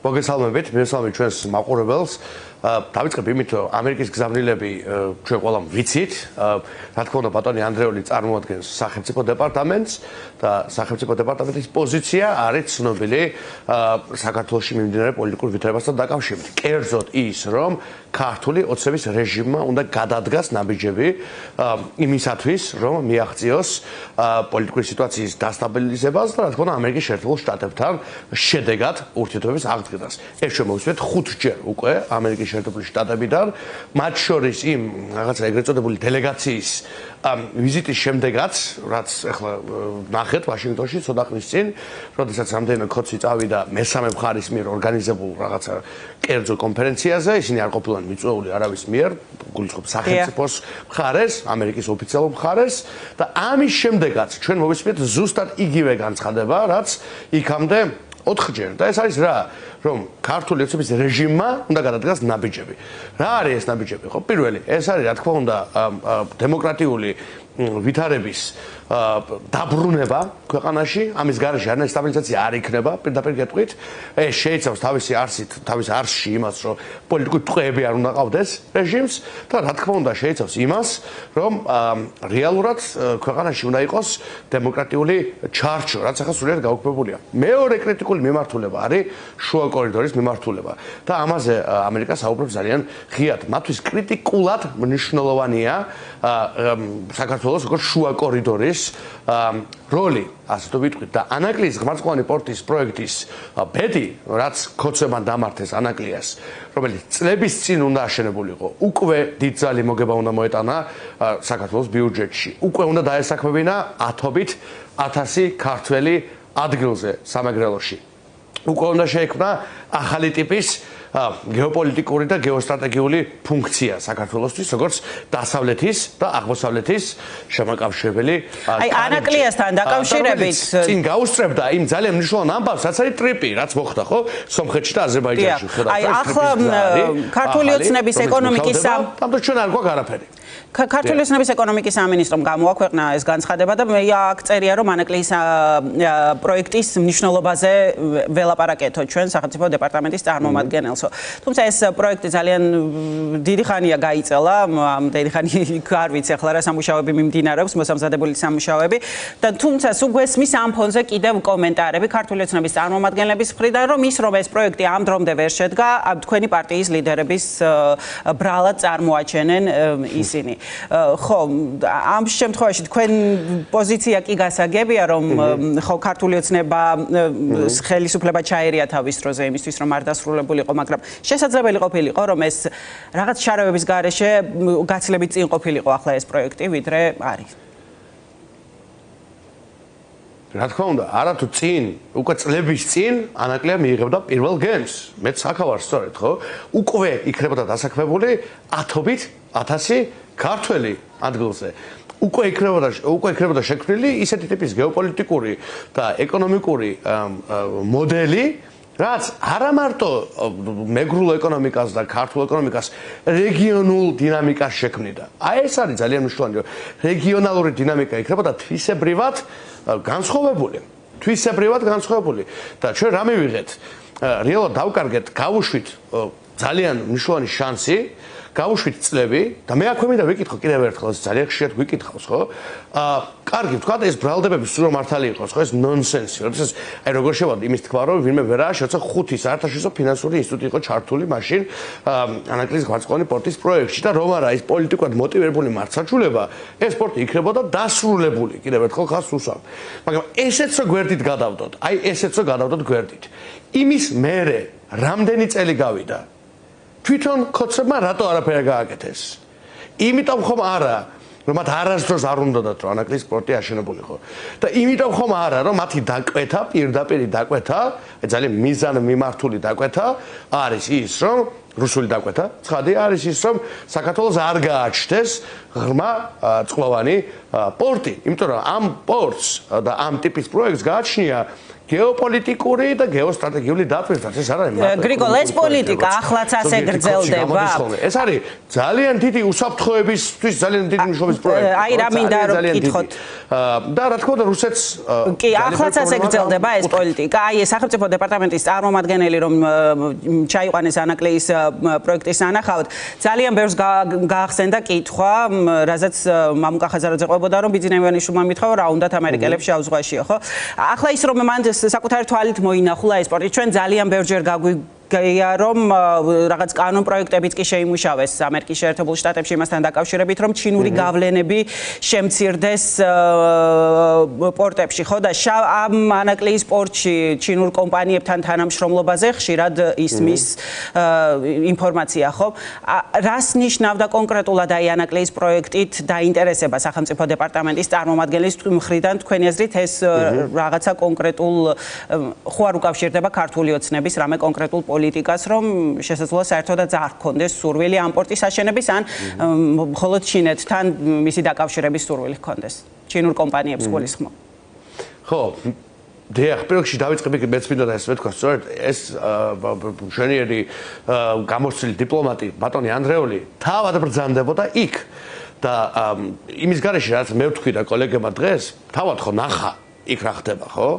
მოგესალმებით, მივესალმებით ჩვენს მაყურებელს. დავიწყებ იმით, რომ ამერიკის გზავნილები ჩვენ ყველამ ვიცით, რა თქმა უნდა ბატონი ანდრეული წარმოადგენს სახელმწიფო დეპარტამენტს და სახელმწიფო დეპარტამენტის პოზიცია არის ცნობილი საქართველოში მიმდინარე პოლიტიკურ ვითარებასთან დაკავშირებით. კერძოდ ის, რომ ქართული ოცნების რეჟიმმა უნდა გადადგას ნაბიჯები იმისათვის, რომ მიაღწიოს პოლიტიკური სიტუაციის დასტაბილიზებას და რა თქმა უნდა ამერიკის შეერთებულ შტატებთან შედეგად ურთიერთობების აღდგენას. ეს ჩვენ მოვისმენთ 5 ჯერ უკვე ამერიკის შეერთებული შტატებიდან, მათ შორის იმ რაღაცა ეგრეთ წოდებული დელეგაციის ვიზიტის შემდეგაც, რაც ახლა ნახეთ ვაშინგტონში ცოტა ხნის წინ, როდესაც რამდენიმე ქოცი წავიდა მესამე მხარის მიერ ორგანიზებულ რაღაცა კერძო კონფერენციაზე, ისინი არ ყოფილან მიწვეული არავის მიერ, გულისხმობ სახელმწიფოს მხარეს, ამერიკის ოფიციალურ მხარეს და ამის შემდეგაც ჩვენ მოვისმენთ ზუსტად იგივე განცხადება, რაც იქამდე 4ჯერ და ეს არის რა, რომ ქართული ოცნების რეჟიმმა უნდა გადადგას ნაბიჯები. რა არის ეს ნაბიჯები? ხო, პირველი, ეს არის რა თქმა უნდა დემოკრატიული ვითარების დაბრუნება ქვეყანაში, ამის გარეშე არანაირი სტაბილიზაცია არ იქნება, პირდაპირ გეტყვით. ეს შეიცავს თავისი არსით, თავის არსში იმას, რომ პოლიტიკური ტყვეები არ უნდა ყავდეს რეჟიმს და რა თქმა უნდა შეიცავს იმას, რომ რეალურად ქვეყანაში უნდა იყოს დემოკრატიული ჩარჩო, რაც ახლა სრულიად გაუქმებულია. მეორე კრიტიკული მიმართულება არის შუა კორიდორის მიმართულება და ამაზე ამერიკა საუბრობს ძალიან ღიად. მათთვის კრიტიკულად მნიშვნელოვანია საქართველოს როგორც შუა კორიდორის როლი, ასე თუ ვიტყვით და ანაკლიის ღმერთსწყლოვანი პორტის პროექტის ბედი, რაც ქოცებან დამართეს ანაკლიას, რომელიც წლების წინ უნდა აშენებულიყო, უკვე დიდძალი მოგება უნდა მოეტანა საქართველოს ბიუჯეტში. უკვე უნდა დაესაქმებინა 1000 ქართველი ადგილზე სამეგრელოში. უკვე უნდა შეექმნა ახალი ტიპის გეოპოლიტიკური და გეოსტრატეგიული ფუნქცია საქართველოსთვის, როგორც დასავლეთის და აღმოსავლეთის შემაკავშირებელი. აი ანაკლიასთან დაკავშირებით წინ გაუსწრებდა იმ ძალიან მნიშვნელოვან ამბავს, რაც არის ტრიპი, რაც მოხდა, ხო? სომხეთში და აზერბაიჯანში. აი ახლა ქართული ოცნების ეკონომიკის ამიტომ ჩვენ არ გვაქვს არაფერი. ქართული ოცნების ეკონომიკის სამინისტრომ გამოაქვეყნა ეს განცხადება და მე აქ წერია, რომ ანაკლიის პროექტის მნიშვნელობაზე ველაპარაკეთო ჩვენ სახელმწიფო დეპარტამენტის წარმომადგენელსო. თუმცა ეს პროექტი ძალიან დიდი ხანია გაიწელა, დიდი ხანი არ ვიცი ახლა რა სამუშაოები მიმდინარეობს, მოსამზადებელი სამუშაოები და თუმცა სულ გვესმის ამ ფონზე კიდევ კომენტარები ქართული ოცნების წარმომადგენლების მხრიდან, რომ ეს პროექტი ამ დრომდე ვერ შედგა, თქვენი პარტიის ლიდერების ბრალად წარმოაჩენენ ისინი. ხო, ამ შემთხვევაში თქვენ პოზიცია კი გასაგებია, რომ ხო ქართული ოცნება ხელისუფლება ჩაერია თავის დროზე იმისთვის, რომ არ დასრულებულიყო, მაგრამ შესაძლებელი ყოფილიყო, რომ ეს რაღაც შარევების გარეშე გაცილებით წინ ყოფილიყო ახლა ეს პროექტი, ვიდრე არის. რა თქმა უნდა, არათუ წინ, უკვე წლების წინ ანაკლია მიიღებდა პირველ გემს. მეც აქავარ სწორედ, ხო? უკვე იქნებოდა დასაქმებული 1000 ქართველი ადგილზე. უკვე იქნებოდა შექმნილი ისეთი ტიპის გეოპოლიტიკური და ეკონომიკური მოდელი, რაც არა მარტო მეგრულ ეკონომიკას და ქართულ ეკონომიკას რეგიონულ დინამიკას შექმნიდა. აი ეს არის ძალიან მნიშვნელოვანი, რომ რეგიონალური დინამიკა იქნებოდა თვისებრივად განსხვავებული. და ჩვენ რა მივიღეთ? რეალურად დავკარგეთ, გავუშვით ძალიან მნიშვნელოვანი შანსი, გავუშვით წლები და მე აქვე მინდა ვიკითხო კიდევ ერთხელ, ძალიან ხშირად ვიკითხავს, ხო? კარგი, ვთქვა ეს ბრალდებები სულ რომ მართალი იყოს, ხო? ეს ნონსენსი. როდესაც აი როგორ შევადი იმის თქვა, რომ ვინმე ვერაა შეოცა 5 საერთაშორისო ფინანსური ინსტიტუტი იყო ჩართული მაშინ ანაკლიის ღმერთსწყლოვანი პორტის პროექტში და რომ არა ის პოლიტიკურად მოტივირებული მართლმსაჯულება, ეს პორტი იქნებოდა დასრულებული. კიდევ ერთხელ ხას უსვამ. მაგრამ ესეც რო გვერდით გადავდოთ, აი ესეც რო გადავდოთ გვერდით. იმის მერე რამდენი წელი გავიდა? თვითონ ქოცებმა რატო არაფერი გააკეთეს? იმიტომ ხომ არა, რომ მათ არასდროს არ უნდათ რომ ანაკლიის პორტი აშენებულიყო. და იმიტომ ხომ არა, რომ მათი დაკვეთა, პირდაპირ დაკვეთა, ძალიან მიზანმიმართული დაკვეთა არის ის, რომ რუსული დაკვეთა, ცხადია არის ის, რომ საქართველოს არ გააჩნდეს ღრმა წყლოვანი პორტი. იმიტომ რომ ამ პორტს და ამ ტიპის პროექტს გააჩნია გეოპოლიტიკური და გეოსტრატეგიული დაფუძნებაც ეს არ არის გრიგოლ ეს პოლიტიკა ახლაც ასე გრძელდება ეს არის ძალიან დიდი უსაფრთხოებისთვის ძალიან დიდი მნიშვნელობის პროექტი აი რა მინდა რომ გითხოთ და რა თქმა უნდა რუსეთს კი ახლაც ასე გრძელდება ეს პოლიტიკა აი სახელმწიფო დეპარტამენტის წარმომადგენელი რომ ჩაიყვანეს ანაკლიის პროექტის ანახავად ძალიან ბევრს გაახსენდა კითხვა რაზეც მამუკა ხაზარაძე ყვებოდა რომ ბიძინევიანიშვილმა მითხრა რა უნდათ ამერიკელებს შავ ზღვაშიო ხო ახლა ის რომ მან საკუთარი თვალით მოინახულა ეს პორტი ჩვენ ძალიან ბევრჯერ გაგვიგია რომ რაღაც კანონ პროექტებიც კი შეიმუშავეს ამერიკის შეერთებულ შტატებში იმასთან დაკავშირებით რომ ჩინური გავლენები შემცირდეს პორტებში ხო და ამ ანაკლიის პორტში ჩინურ კომპანიებთან თანამშრომლობაზე ხშირად ისმის ინფორმაცია ხო რას ნიშნავდა კონკრეტულად აი ანაკლიის პროექტით დაინტერესება სახელმწიფო დეპარტამენტის წარმომადგენლის მხრიდან თქვენი აზრით ეს რაღაცა კონკრეტულ ხო არ უკავშირდება ქართული ოცნების რამე კონკრეტულ პოლიტიკას რომ შესაძლოა საერთოდაც არ გქონდეს სურვილი ამ პორტის აშენების ან მხოლოდ ჩინეთთან მისი დაკავშირების სურვილი გქონდეს ჩინურ კომპანიებს გულისხმობ ხო დიახ პირველში დავიწყები მეც მინდა და ეს ვეთქვა სწორედ ეს მშვენიერი გამოსცილი დიპლომატი ბატონი ანდრეული თავად ბრძანდებოდა იქ და იმის გარეშე რაც მე ვთქვი და კოლეგებმა დღეს თავად ხო ნახა იქ რა ხდება ხო?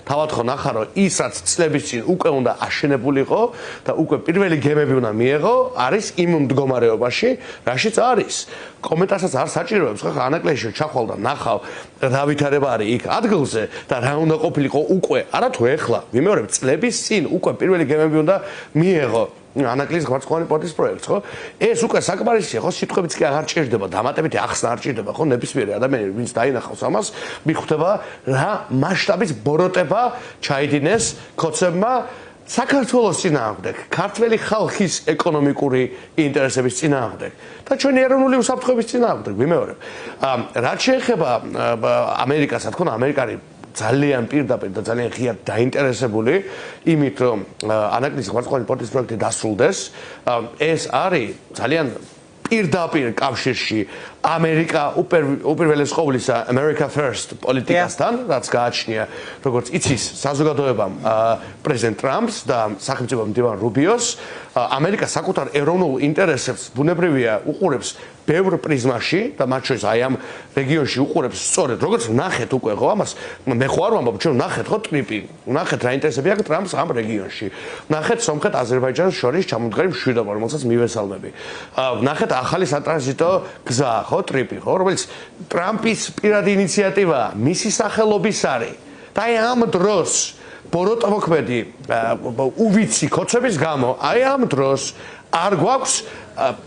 თავად ხო ნახა რომ ის რაც წლების წინ უკვე უნდა აშენებულიყო და უკვე პირველი გემები უნდა მიეღო, არის იმ მდგომარეობაში, რაშიც არის. კომენტარსაც არ საჭიროებს, ხო ანაკლიაში ჩახვალ და ნახავ რა ვითარება არის იქ ადგილზე და რა უნდა ყოფილიყო უკვე, არა თუ ეხლა, ვიმეორებ წლების წინ უკვე პირველი გემები უნდა მიეღო. ანაკლის გვარცხოვანი პორტის პროექტს, ხო? ეს უკვე საკმარისია, ხო? სიტყვებიც კი აღარ ჭირდება, დამატებითი ახსნა არ ჭირდება, ხო? ნებისმიერი ადამიანი, ვინც დაინახავს ამას, მიხვდება რა მასშტაბის ბოროტება ჩაიდინეს ქოცებმა საქართველოს წინააღმდეგ, ქართველი ხალხის ეკონომიკური ინტერესების წინააღმდეგ და ჩვენი ეროვნული უსაფრთხოების წინააღმდეგ, ვიმეორებ. რაც შეეხება ამერიკას, რა თქმა უნდა, ამერიკარი ძალიან პირდაპირ და ძალიან ღიად დაინტერესებული იმით, რომ ანაკლის გვარცხოვანი პორტის პროექტი დასრულდეს. ეს არის ძალიან პირდაპირ კავშირში ამერიკა უპირველეს ყოვლისა America First პოლიტიკასთან, რაც გააჩნია, როგორც იცის საზოგადოებამ პრეზიდენტ ტრამპს და სახელმწიფო მდივან რუბიოს, ამერიკა საკუთარ ეროვნულ ინტერესებს ბუნებრივია უყურებს ბევრ პრიზმაში და მათ შორის აი ამ რეგიონში უყურებს სწორედ როგორც ნახეთ უკვე ხო ამას მე ხო არ ვამბობ ჩვენ ნახეთ ხო ტრიპი ნახეთ რა ინტერესები აქვს ტრამპს ამ რეგიონში ნახეთ სომხეთ აზერბაიჯანს შორის ჩამომდგარი მშვიდობა რომელსაც მივესალმები ნახეთ ახალი სატრანზიტო გზა ხო ტრიპი ხო რომელიც ტრამპის პირადი ინიციატივაა მისი სახელობის არის და აი ამ დროს ბოროტმოქმედი უვიცი ქოცების გამო აი ამ დროს არ გვაქვს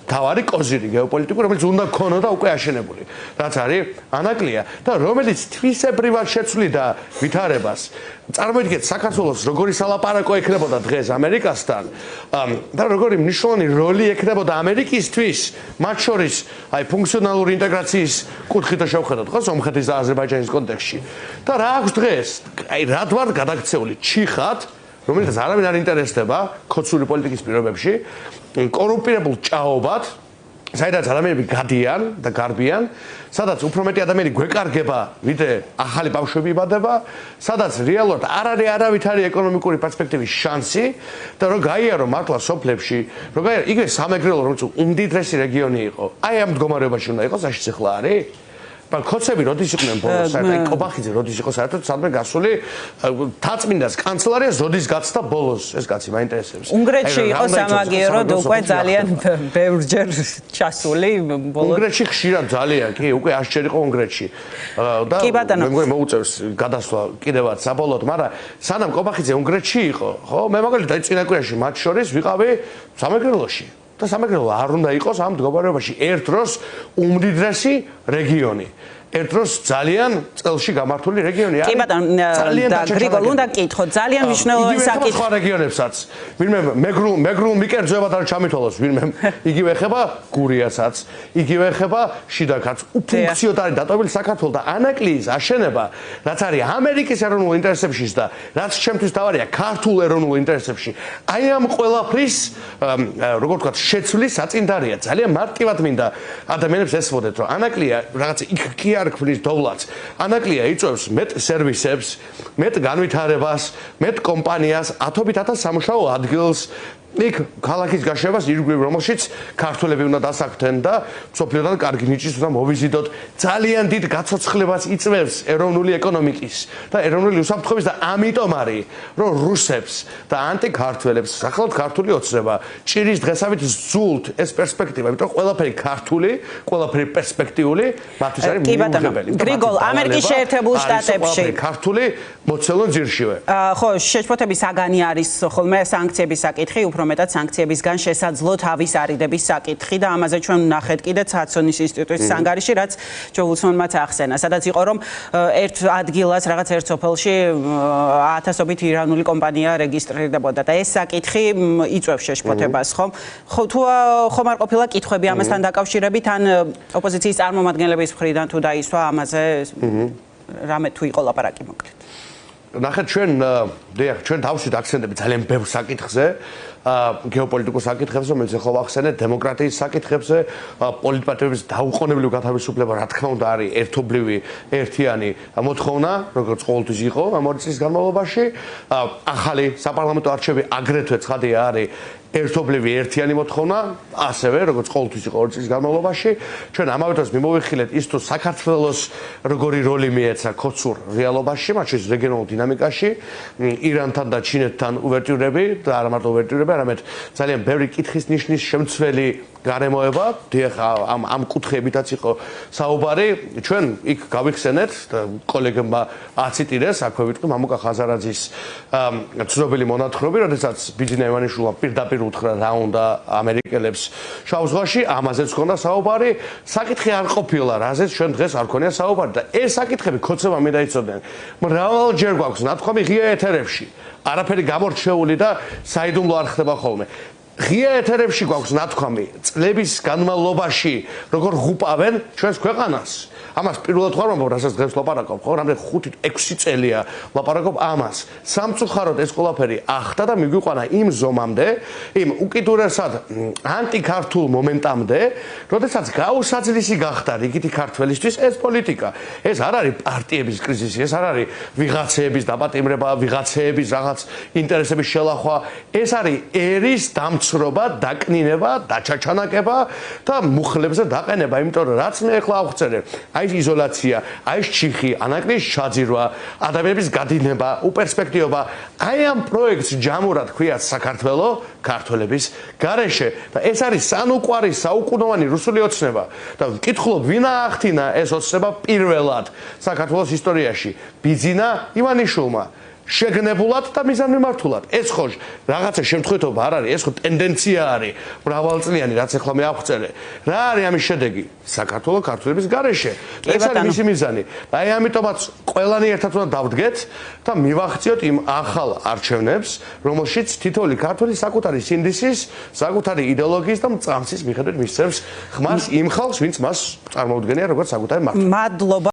თავარი კოზირი გეოპოლიტიკური რომელიც უნდა გქონოდა უკვე აშენებული რაც არის ანაკლია და რომელიც თვისებრივად შეცვლიდა ვითარებას წარმოიდგინეთ საქართველოს როგორი სალაპარაკო ექნებოდა დღეს ამერიკასთან და როგორი მნიშვნელოვანი როლი ექნებოდა ამერიკისთვის მათ შორის აი ფუნქციონალური ინტეგრაციის კუთხით შევხედოთ ხო სომხეთის და აზერბაიჯანის კონტექსტში და რა აქვს დღეს აი რად ვარ გადაქცეული ჩიხად რომელიც არავინ არ ინტერესდება ქოცური პოლიტიკის პირობებში კორუმპირებულ ჭაობად საიდანაც ადამიანები გადიან და გარბიან სადაც უფრო მეტი ადამიანი გვეკარგება ვიდრე ახალი ბავშვები იბადება სადაც რეალურად არ არის არავითარი ეკონომიკური პერსპექტივის შანსი და რომ გაიარო მართლა სოფლებში რომ გაიარო იგივე სამეგრელო რომელიც უმდიდრესი რეგიონი იყო აი ამ მდგომარეობაში უნდა იყოს საშიც ახლა არის ქოცები როდის იყვნენ ბოლოს საერთოდ კობახიძე როდის იყო საერთოდ სადმე გასული თაწმინდას კანცელარია როდის გაცდა ბოლოს ეს კაცი მაინტერესებს უნგრეთში იყო სამაგიეროდ უკვე ძალიან ბევრჯერ ჩასული ბოლოს უნგრეთში ხშირად ძალიან კი უკვე 100 ჯერ იყო უნგრეთში და მე მგონი მოუწევს გადასვლა კიდევაც საბოლოოდ მაგრამ სანამ კობახიძე უნგრეთში იყო ხო მე მაგალითად წინაკვირაში მათ შორის ვიყავი სამეგრელოში და სამეგრელო არ უნდა იყოს ამ მდგომარეობაში ერთ დროს უმდიდრესი რეგიონი ერთ დროს ძალიან წელში გამართული რეგიონი არის. კი ბატონო, და გრიგოლ უნდა გითხო, ძალიან მნიშვნელოვანი საკითხი. სხვა რეგიონებსაც. ვინმე მეგრულ მიკერძოებად არ ჩამითვალოს, ვინმე იგივე ეხება გურიასაც, იგივე ეხება შიდაკაც. უფუნქციონალური დატოვებული საქართველოს და ანაკლიის აშენება, რაც არის ამერიკის ეროვნულ ინტერესებში და რაც ჩემთვის თავარია ქართულ ეროვნულ ინტერესებში. აი ამ ყველაფრის როგორ ვთქვათ, შეცვლის საწინდარია. ძალიან მარტივად მინდა ადამიანებს ესმოდეთ, რომ ანაკლია რაღაცა იქ კი არ ქმნის დოვლაც, ანაკლია იწვევს მეტ სერვისებს, მეტ განვითარებას, მეტ კომპანიას, ათობით ათას სამუშაო ადგილს. იქ ქალაქის გაშევას ირგვლივ რომელშიც ქართველები უნდა დასაქმდნენ და სოფლიოდან კარგი ნიჭის უნდა მოვიზიდოთ. ძალიან დიდ გაცოცხლებას იწვევს ეროვნული ეკონომიკის და ეროვნული უსაფრთხოების და ამიტომ არის რომ რუსებს და ანტიქართველებს სახელმწიფო ქართული ოცნება ჭირის დღესავით ზულთ ეს პერსპექტივა, იმიტომ ყველაფერი ქართული, ყველაფერი პერსპექტიული მათთვის არის მიუღებელი. გრიგოლ, ამერიკის შეერთებულ შტატებში ქართული მოცელონ ძირშივე. ხო, შეშფოთების საგანი არის ხოლმე სანქციების საკითხი, უფრო მეტად სანქციებისგან შესაძლო თავის არიდების საკითხი და ამაზე ჩვენ ვნახეთ კიდე ცაცონის ინსტიტუტის ანგარიში, რაც ჯოულსონმაც ახსენა, სადაც იყო რომ ერთ ადგილას რაღაც ერთ სოფელში ათასობით ირანული კომპანია რეგისტრირდებოდა და ეს საკითხი იწვევს შეშფოთებას, ხომ? ხომ არ ყოფილა კითხვები ამასთან დაკავშირებით, ან ოპოზიციის წარმომადგენლების მხრიდან თუ დაისვა ამაზე რამე თუ იყო ლაპარაკი მოკლედ. ნახეთ ჩვენ დავსვით აქცენტები ძალიან ბევრ საკითხზე, გეოპოლიტიკურ საკითხებზე, რომელიც ახლა ვახსენეთ, დემოკრატიის საკითხებზე, პოლიტპატიობის დაუყოვნებლივ გათავისუფლება, რა თქმა უნდა, არის ერთობლივი, ერთიანი მოთხოვნა, როგორც ყოველთვის იყო ამ 2 წლის განმავლობაში. ახალი საპარლამენტო არჩევები აგრეთვე ცხადია არის ერთობლივი ერთიანი მოთხოვნა, ასევე როგორც ყოველთვის იყო 2 წლის განმავლობაში. ჩვენ ამავე დროს მიმოვიხილეთ ის თუ საქართველოს როგორი როლი მიეცა ქოცურ რეალობაში, მათ შორის რეგიონულ დინამიკაში, ირანთან და ჩინეთთან უვერტიურები და არა მარტო უვერტიურები, არამედ ძალიან ბევრი კითხის ნიშნის შემცველი გარემოება, დიახ, ამ კუთხეებითაც იყო საუბარი. ჩვენ იქ გავიხსენეთ და კოლეგებმა აციტირეს, აქვე ვიტყვი მამუკა ხაზარაძის ცნობილი მონათხრობი, როდესაც ბიძინა ივანიშვილმა პირდაპირ უთხრა რა უნდა ამერიკელებს შავ ზღვაში, ამაზეც ჰქონდა საუბარი. საკითხი არ ყოფილა, რაზეც ჩვენ დღეს არ ქონია საუბარი და ეს საკითხები ქოცება მინდა იცოდნენ. მრავალჯერ გვაქვს ნათქვამი ღია ეთერებში, არაფერი გამორჩეული და საიდუმლო არ ხდება ხოლმე. ღია ეთერებში გვაქვს ნათქვამი წლების განმავლობაში როგორ ღუპავენ ჩვენს ქვეყანას. ამას პირველად ხარ მომბობ, რასაც დღეს ლაპარაკობ, ხო? რამდენი 5-6 წელია ლაპარაკობ ამას. სამწუხაროდ ეს ყველაფერი ახდა და მიგვიყვანა იმ ზომამდე, იმ უკიდურესად ანტიქართულ მომენტამდე, როდესაც გაუსაძლისი გახდა რიგითი ქართველისთვის ეს პოლიტიკა. ეს არ არის პარტიების კრიზისი, ეს არ არის ვიღაცეების დაპატიმრება, ვიღაცეების რაღაც ინტერესების შელახვა, ეს არის ერის დამცრობა, დაკნინება, დაჩაჩანაკება და მუხლებზე დაყენება, იმიტომ რომ რაც მე ახლა ავხსენე, აი იზოლაცია, აი ჩიხი, ანაკლის ჩაძირვა, ადამიანების გადინება, უპერსპექტივობა, აი ამ პროექტს ჯამურად ქვია საქართველო ქართველების გარეშე და ეს არის სანუკვარი, საუკუნოვანი რუსული ოცნება და ვკითხულობ, ვინ აახთინა ეს ოცნება პირველად საქართველოს ისტორიაში? ბიძინა ივანიშვილმა. შეგნებულად და მიზანმიმართულად. ეს ხო რაღაცა შემთხვევით არ არის, ეს ხო ტენდენცია არის მრავალწლიანი, რაც ახლა მე ავხსენე. რა არის ამის შედეგი? საქართველოს ქართველების გარეშე. ეს არის მისი მიზანი. აი ამიტომაც ყველანი ერთად უნდა დავდგეთ და მივახციოთ იმ ახალ არჩევნებს, რომელშიც თითოეული ქართველი საკუთარი სინდისის, საკუთარი იდეოლოგიის და მწამსის მიხედვით მისცემს ხმას იმ ხალხს, ვინც მას წარმოუდგენია როგორც საკუთარი მართვა. მადლობა.